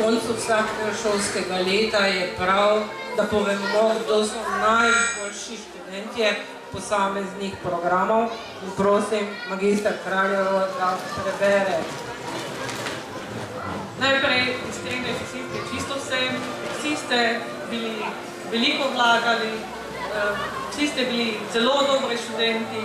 koncu vsakega šolskega leta je prav, da povemo, kdo so najboljši študentje posameznih programov. In prosim, magister Kraljevo, da prebere. Najprej iskrene čestitke čisto vsem. Vsi ste bili veliko vlagali, vsi ste bili zelo dobri študenti,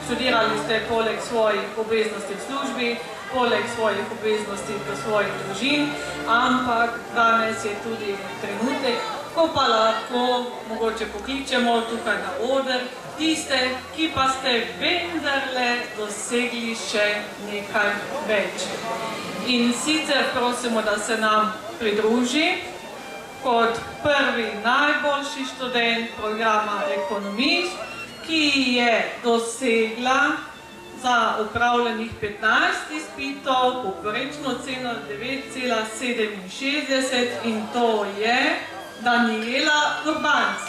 študirali ste poleg svojih obveznosti v službi, poleg svojih obveznosti do svojih družin, ampak danes je tudi trenutek, ko pa lahko mogoče pokličemo tukaj na oder tiste, ki pa ste vendarle dosegli še nekaj več. In sicer prosimo, da se nam pridruži kot prvi najboljši študent programa Ekonomist, ki je dosegla za opravljenih 15 izpitov povprečno oceno 9,67 in to je Daniela Urbanc.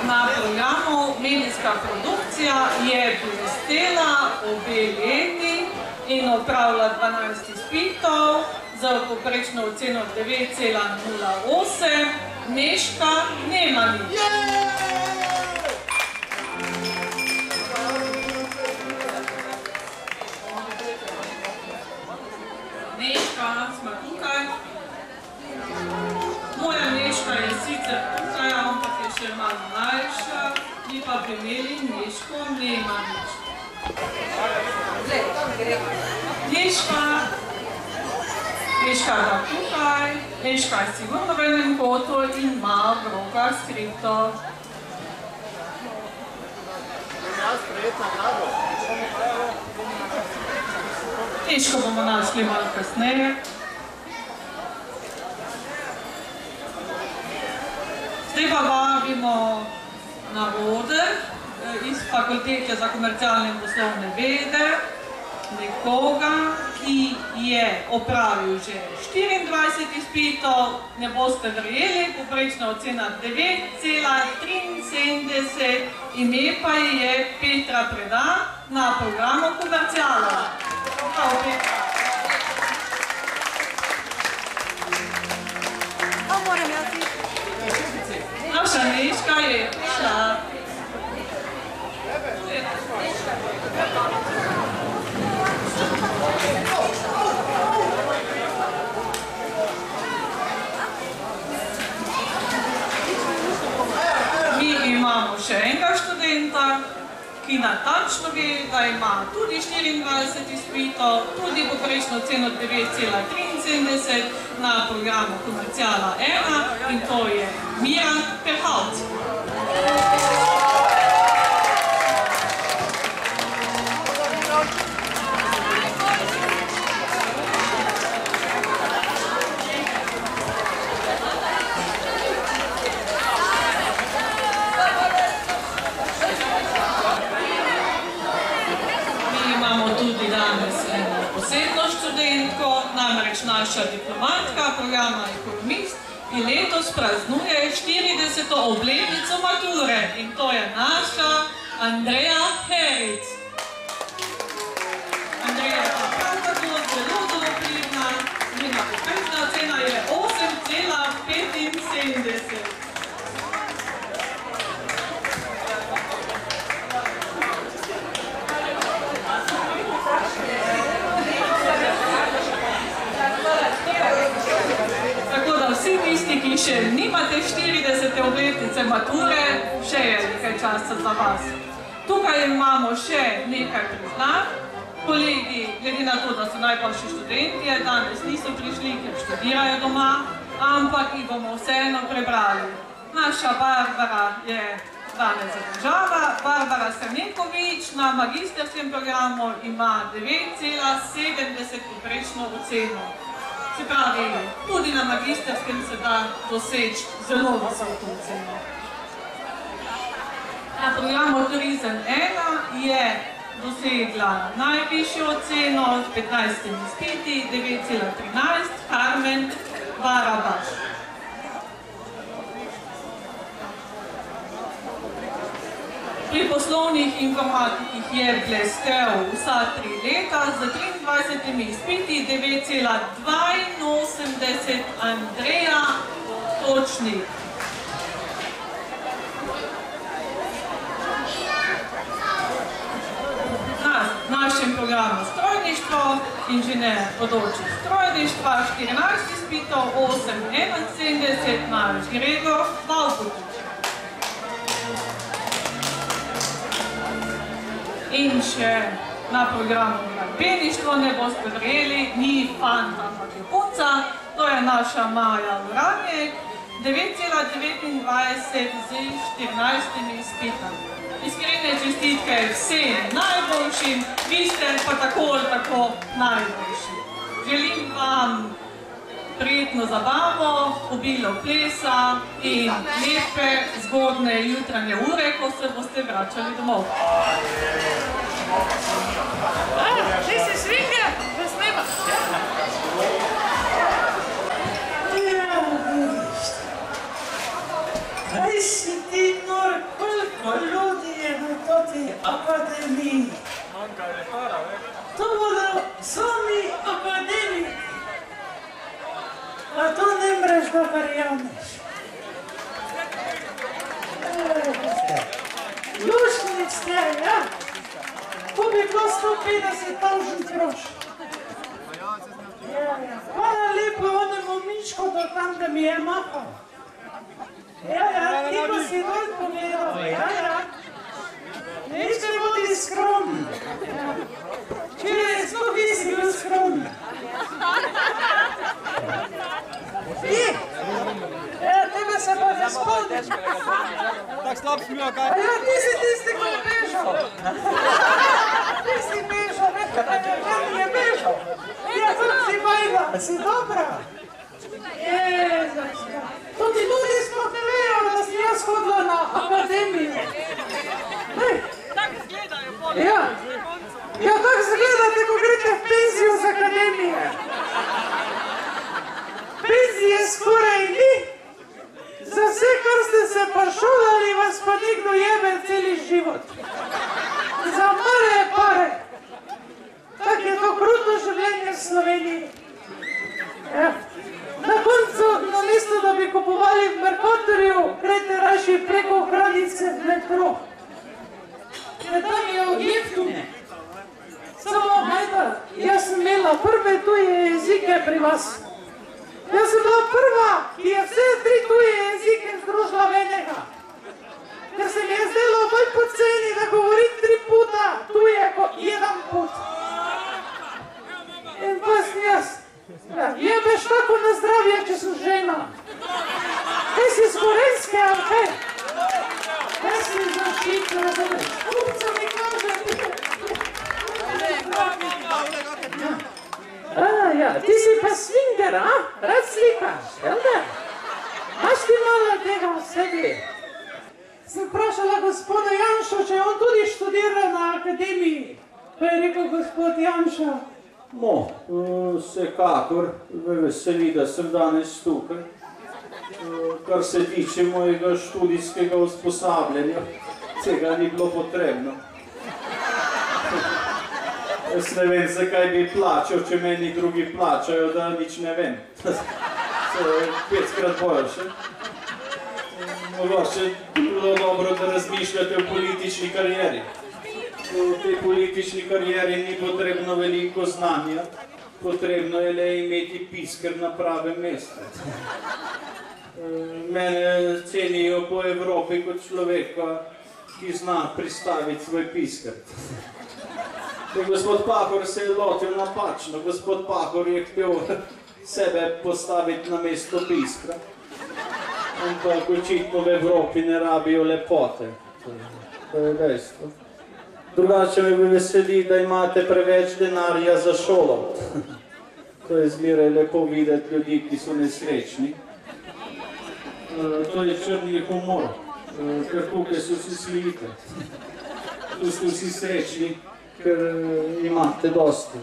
Na programu Medijska produkcija je blestela obe leti in opravila 12 izpitov za povprečno oceno 9,08. Nežka Nemanič. Nežka, smo tukaj. Moja Nežka je sicer tukaj, ampak je še malo mlajša, mi pa bi imeli Nežko Nemanič. Nežka je tukaj, Nežka je sigurno v enem kotu in ima v rokah skripto. Nežko bomo našli malo kasneje. Zdaj pa vabimo na oder iz Fakultete za komercialne in poslovne vede nekoga, ki je opravil že 24 izpitov, ne boste verjeli, povprečna ocena 9,73, ime pa je Petra Predan na programu Komerciala. Prav, Petra. Naša Nežka je prišla. Mi imamo še enega študenta, ki natančno ve, da ima tudi 24 izpitov, tudi povprečno oceno 9,73 na programu Komerciala 1 in to je Miran Perhavc. Posebno študentko, namreč naša diplomatka programa Ekonomist in letos praznuje 40. obletnico mature in to je naša Andreja Heric. Andreja je pa prav tako zelo pridna, njena povprečna ocena je 8,75. Vsi tisti, ki še nimate 40. obletnice mature, še je nekaj časa za vas. Tukaj imamo še nekaj priznanj. Kolegi, glede na to, da so najboljši študentje, danes niso prišli, ker študirajo doma, ampak jih bomo vseeno prebrali. Naša Barbara je danes zadržava. Barbara Strnenkovič na magisterskem programu ima 9,70 povprečno oceno. Se pravi, tudi na magisterskem se da doseči zelo visoko oceno. Na programu Turizem 1 je dosegla najvišjo oceno s 15 izpiti, 9,13, Karmen Barabaš. Pri poslovnih informatikih je blestel vsa 3 leta z 23 izpiti, 9,82, Andreja Točnik. V našem programu strojništvo, inženir področja strojništva, 14 izpitov, 8,71, naš Gregor Valpotič. In še na programu gradbeništvo, ne boste verjeli, ni fant, ampak je punca, to je naša Maja Uranjek, 9,29 z 14 izpitami. Iskrene čestitke vsem najboljšim, vi ste pa tako ali tako najboljši. Želim vam prijetno zabavo, obilo plesa in lepe, zgodne jutranje ure, ko se boste vračali domov. Ti si svinge, da snema. Kaj si ti nor, koliko ljudi je na toti akademiji? To bodo sami akademiji. A to ne mreš, da verjameš. Lušnik ste, ja? To bi bilo 150.000 groš. Hvala lepo onemu Mičko do tam, da mi je mahal. Ja, ti pa si dol povedal, ja. Neče bodi skromni. Včeraj sploh nisi bil skromni. Ti? Tebe se pa ne spomniš. Tak slab smil, kaj? Ja, ti si tisti, ko je bežal. Ti si bežal, nekaj da je bežal. Ja, tudi si bajda, si dobra. Jezus, tudi ljudi sploh ne vejo, da si jaz hodila na akademijo. Tako izgledajo poleg. Ja, tako izgledate, ko greste v penzijo z akademije. Penzije skoraj ni. Za vse, kar ste se pa šolali, vas pa nekdo jebe celi život. Za male pare. Tako je to kruto življenje v Sloveniji. Na koncu, namesto da bi kupovali v Mercatorju, greste raši preko Hranice v metro. Ker tam je objektu. Samo, ajde, jaz sem imela prve tuje jezike pri vas. Jaz sem bila prva, ki je vse 3 tuje jezike združila v enega. Ker se mi je zdelo bolj poceni, da govorim 3 puta tuje kot 1 put. In pa sem jaz. Jebeš tako na zdravje, če sem žena. Kaj si z Gorenjske, ali kaj? Kaj si zaščitila, da me kupca mi kaže. Ja, ti si pa swinger, a? Rad slikaš, jel da? Imaš ti malo tega v sebi? Sem vprašala gospoda Janšo, če je on tudi študiral na akademiji. Pa je rekel gospod Janša. No, vsekakor me veseli, da sem danes tukaj. Kar se tiče mojega študijskega usposabljanja, tega ni bilo potrebno. Jaz ne vem, zakaj bi plačal, če meni drugi plačajo, da nič ne vem. To je 5-krat boljše. Mogoče bi bilo dobro, da razmišljate o politični karieri. V tej politični karieri ni potrebno veliko znanja, potrebno je le imeti pisker na pravem mestu. Mene cenijo po Evropi kot človeka, ki zna pristaviti svoj pisker. Gospod Pahor se je lotil napačno, gospod Pahor je htel sebe postaviti na mesto piskra. Ampak očitno v Evropi ne rabijo lepote. To je dejstvo. Drugače me veseli, da imate preveč denarja za šolo. To je zmeraj lepo videti ljudi, ki so nesrečni. To je črni humor, ker tukaj so vsi smijite. Tu ste vsi srečni, ker imate dosti.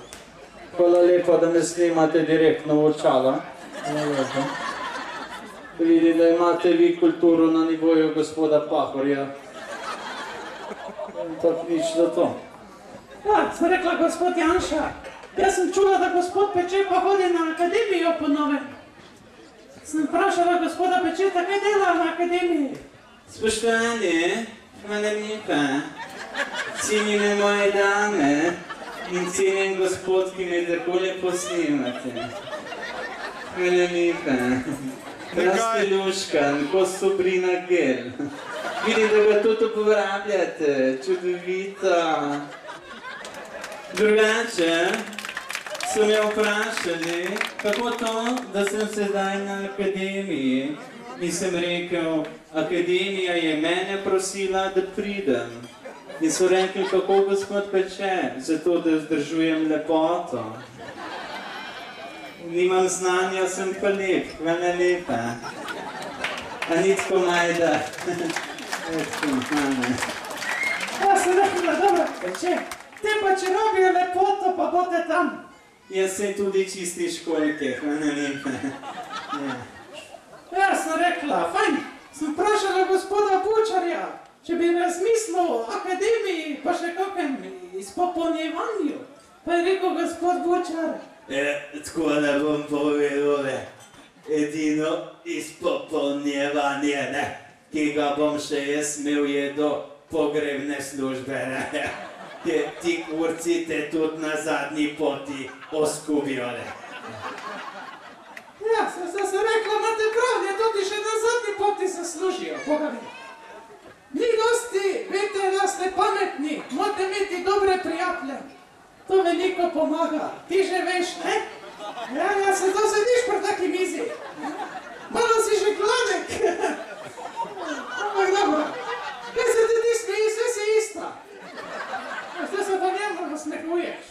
Hvala lepa, da me snimate direktno v očala. Hvala lepa. Vidim, da imate vi kulturo na nivoju gospoda Pahorja. Tako nič za to. Ja, sem rekla gospod Janša. Jaz sem čula, da gospod Pečepa hodi na akademijo po novem. Sem vprašala gospoda Pečeta, kaj dela na akademiji? Spoštovani, hvala lepa. Cenjene moje dame in cenjen gospod, ki me tako lepo snimate. Hvala lepa. Raste Luškan, ko Sobrina Gel. Vidim, da ga tudi uporabljate, čudovito. Drugače so me vprašali, kako to, da sem sedaj na akademiji. Nisem rekel, akademija je mene prosila, da pridem. In so rekli, kako gospod Peče, zato da vzdržujem lepoto. Nimam znanja, sem pa lep, hvala lepa. A nitko majda. Ja, sem rekla, dobro, Peče. Te pa če robijo lepoto, pa bote tam. Jaz sem tudi čisti školjke, hvala lepa. Ja, sem rekla, fajn. Sem vprašala gospoda Bučarja, če bi razmislil o akademiji, pa še kakem izpopolnjevanju. Pa je rekel gospod Bučar. Tako ne bom povedal, edino izpopolnjevanje, ki ga bom še jaz imel, je do pogrebne službe. Ti kurci te tudi na zadnji poti oskubijo. Ja, sem rekla, imate prav, je tudi še na zadnji poti se služijo, Boga mi. Ni dosti, vete, da ste pametni, morate imeti dobre prijatelje. To veliko pomaga. Ti že veš, ne? Ja, se to sediš pri taki mizi. Malo si že gladek. Ampak dobro. Kaj se ti smeji, vse si ista. Zdaj se pa njemu nasmehuješ.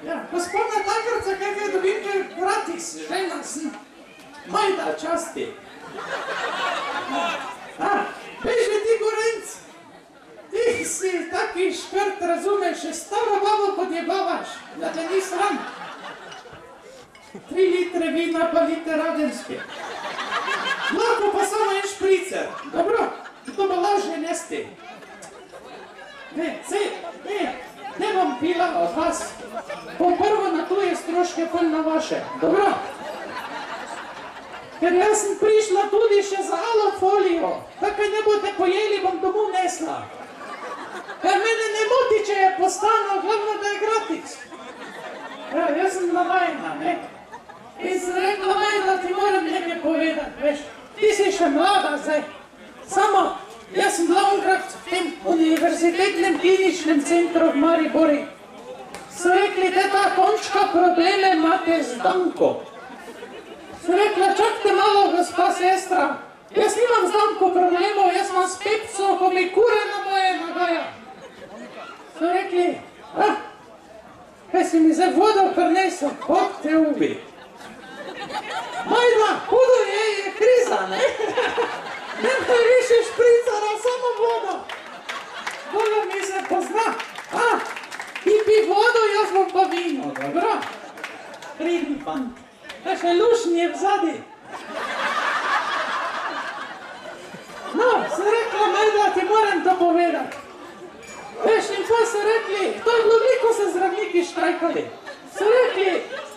Ja, gospodna Takarca, kaj dobim kaj gratis, žena sem. Majda, časti. Veš že ti, Gorenc? Ti si taki škrt, razumeš, še staro babo podjebavaš, da te ni sram. 3 litre vina pa liter radenske. Lahko pa samo en špricer, dobro? To bo lažje nesti. Ne bom pila od vas. Bom prvo na tuje stroške, pol na vaše, dobro? Ker jaz sem prišla tudi še za alofolijo. Tako ne boste pojeli, bom domov nesla. Ker mene ne moti, če je postano, glavno, da je gratis. Ja, jaz sem navajena, ne? In sem rekla, Majda, ti moram nekaj povedati, veš. Ti si še mlada zdaj. Samo, jaz sem bila onkrat v tem univerzitetnem kliničnem centru v Maribori. So rekli, da ta končka probleme imate z Danko. So rekla, čakajte malo, gospa sestra. Jaz nimam z Danko problemov, jaz imam s Pepco, ko mi kure na moje nagaja. So rekli, kaj si mi zdaj vodo prinesel, Bog te ubi. Majda, hudo je kriza, ne? Nemaj više špricara, samo vodo. Boga mi se pozna. Ti pi vodo, jaz bom pa vino, dobro? Pridni fant. Kaj še lušn je vzadi. No, sem rekla, Majda, ti moram to povedati. Veš, in kaj so rekli? To je bilo veliko se zdravniki štrajkali. So rekli,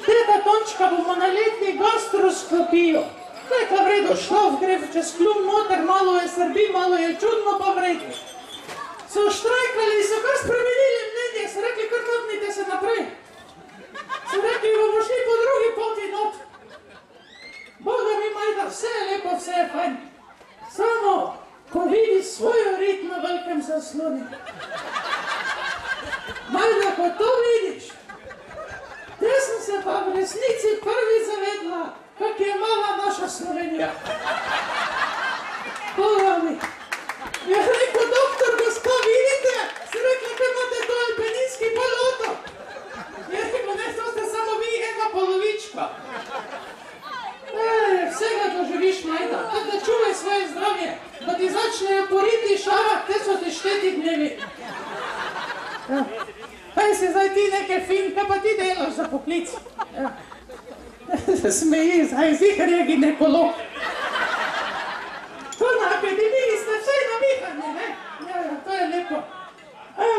teta Tončka bomo na letni gastroskopijo. Rekla, vredo, šlov gre čez kljub noter, malo je srbi, malo je čudno, pa vredo. So štrajkali, so kar spremenili mnenje, so rekli, kar notnite se naprej. So rekli, bomo šli po drugi poti not. Boga mi, Majda, vse je lepo, vse je fajn. Samo, ko vidiš svojo rit na velikem zasloni. Majda, ko to vidiš, te sem se pa v resnici prvi zavedla, kak je mala naša Slovenija. Boga mi. Je rekel, doktor, gospa, vidite? Si rekla, kaj imate to alpeninski polotok. Je rekel, ne, to ste samo vi, ena polovička. Vsega doživiš, Majda, tako da čuvaj svoje zdravje, da ti začnejo poriti šarat, te so ti 4 dnevi. kaj si zdaj ti neke fin, kaj pa ti delaš za poklic? Ja. Smeji, zdaj zihar je ginekolog. To na akademiji ste vsej navihani, ne? Ja, to je lepo.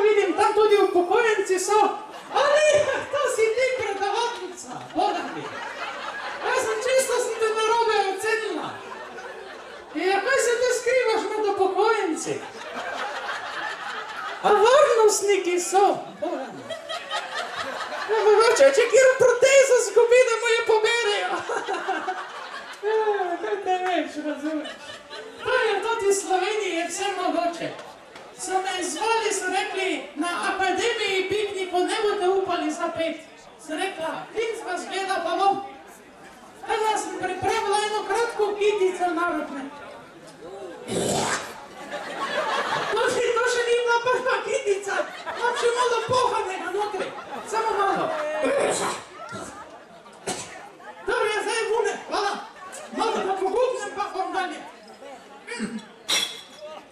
Vidim, tam tudi upokojenci so. Ali, to si ti predavateljica, Boga mi. Jaz sem čisto te narobe ocenila. Ja, kaj se te skrivaš med upokojenci? A varnostniki so, Boga mi. Ja, mogoče, če kjer protezo zgubi, da mu je poberejo. Ja, kaj te veš, razumeš. To ti Sloveniji je vse mogoče. So me izvali, so rekli, na akademiji pikniku ne boste upali zapeti. So rekla, Linz vas gleda pa bom. Jaz sem pripravila eno kratko kitico narodne. To še ni bila prva kitica, imam še malo pohanega notri, samo malo. Dobro, ja, zdaj vune, hvala. Malo pa pogubnem pa bom dalje.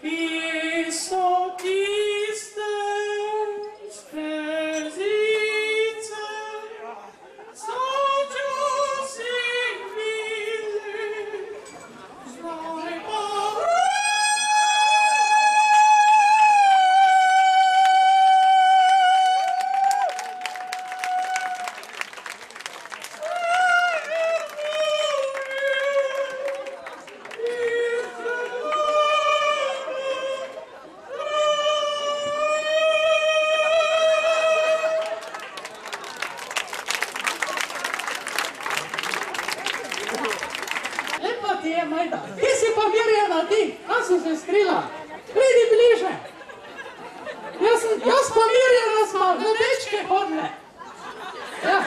I so tiste stezice, so časih bile, zdaj pa Majda, kje si pa Mirjana ti? Kam si se skrila? Pridi bliže. Jaz pa Mirjana smo v dečke hodile. Ja.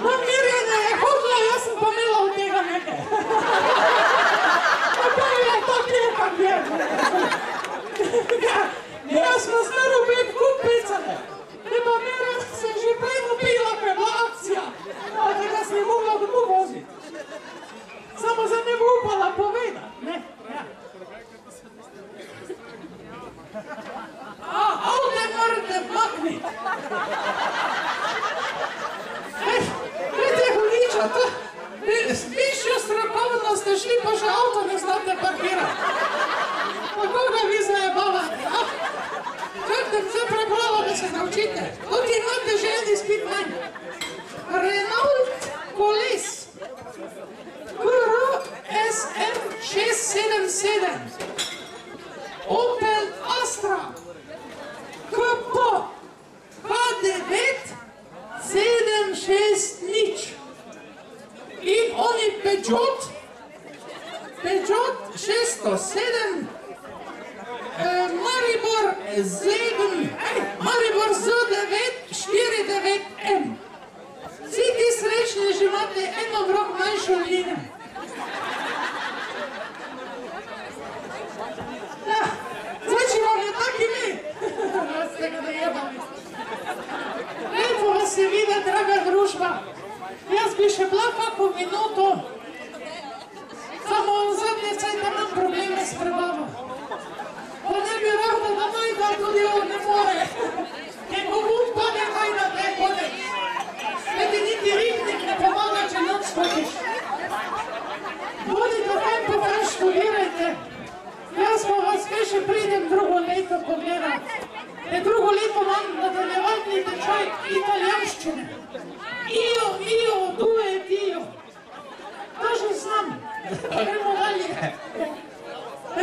No, Mirjana je hodila, jaz sem pa imela od tega nekaj. Tako je, tako je, kak je. Jaz smo staro pet kup pecane. Ne pa Mirjana se že prej napila, ko je bila akcija. Tega se je mogla domov voziti. Samo se ne bo upala povedati, ne? Ja. Avte morate vmakniti. Kaj te hudiča, to? S višjo strokovno ste šli, pa še avto ne znate parkirati. Pa koga vi zajebavate, a? Čakajte, vse prebrala, da se naučite. Tudi imate že en izpit manj. Renault Kolis. KR-SM 677, Opel Astra, KP K9 760 in oni Peugeot 607, Maribor Z9 49M. Vsi ti srečni že imate eno vrok manjšo linijo. Ja, zdaj, če vam je tak ime, ste ga dojebali. Lepo vas je videti, draga družba. Jaz bi še bila kako minuto, samo zadnje cajt imam probleme s prebavo. Pa ne bi rahda, da Majda tudi ne more. Nego lupa ne Majda ne hode. Edi niti ribnik ne pomaga, če nam stopiš. Bodite tam pa kaj študirajte. Jaz pa vas kaj še pridem drugo leto pogledati. Drugo leto imam nadaljevalni tečaj italijanščine. Io, due, dio. To že znam. Gremo dalje.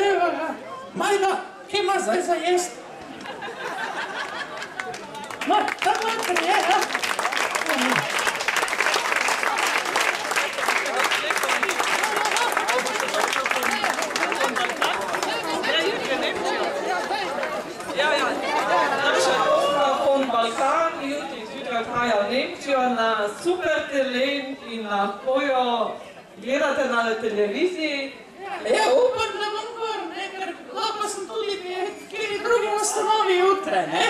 Evo ga. Majda, kje ima zdaj za jest? Tam notri je, ja? Balkan, jutri zjutraj odhaja v Nemčijo na super teren in lahko jo gledate na televiziji. Ja, upam, da bom gor, ne, ker lahko sem tudi kjer drugi ustanovi jutre, ne.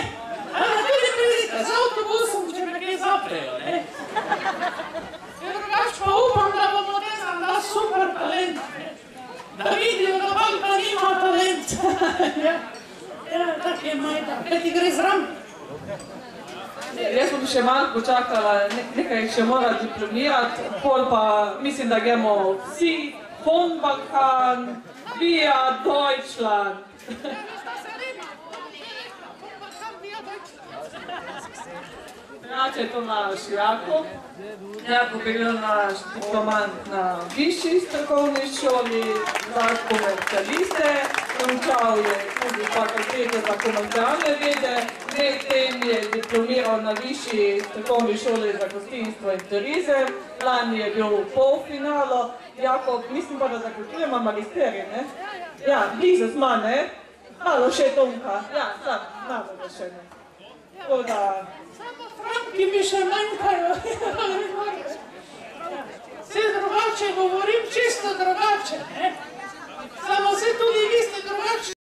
Tudi pridite z avtobusom, če me kaj zaprejo, ne. Drugač pa upam, da bomo nezam da super talent, ne. Da vidijo, da Balkan ima talent. Ja, tak je Majda. Kaj ti gre zram? Jaz bom še malo počakala, nekaj še mora diplomirati, pol pa mislim, da gremo vsi von Balkan, via Deutschland. Drugače je to naš Jakub. Jakub je bil naš diplomant na višji strokovni šoli za komercialiste, končal je tudi fakultete za komercialne vede, medtem je diplomiral na višji strokovni šoli za gostinstvo in turizem, lani je bil v polfinalu. Jakub, mislim pa, da zaključujemo magisterij, ne? Ja, blizu smo, ne? Malo še Tonka, ja, sam, malo da še ne. Tako da... Samo Franki mi še manjkajo. Vse drugače govorim, čisto drugače, ne? Samo se tudi vi ste drugače.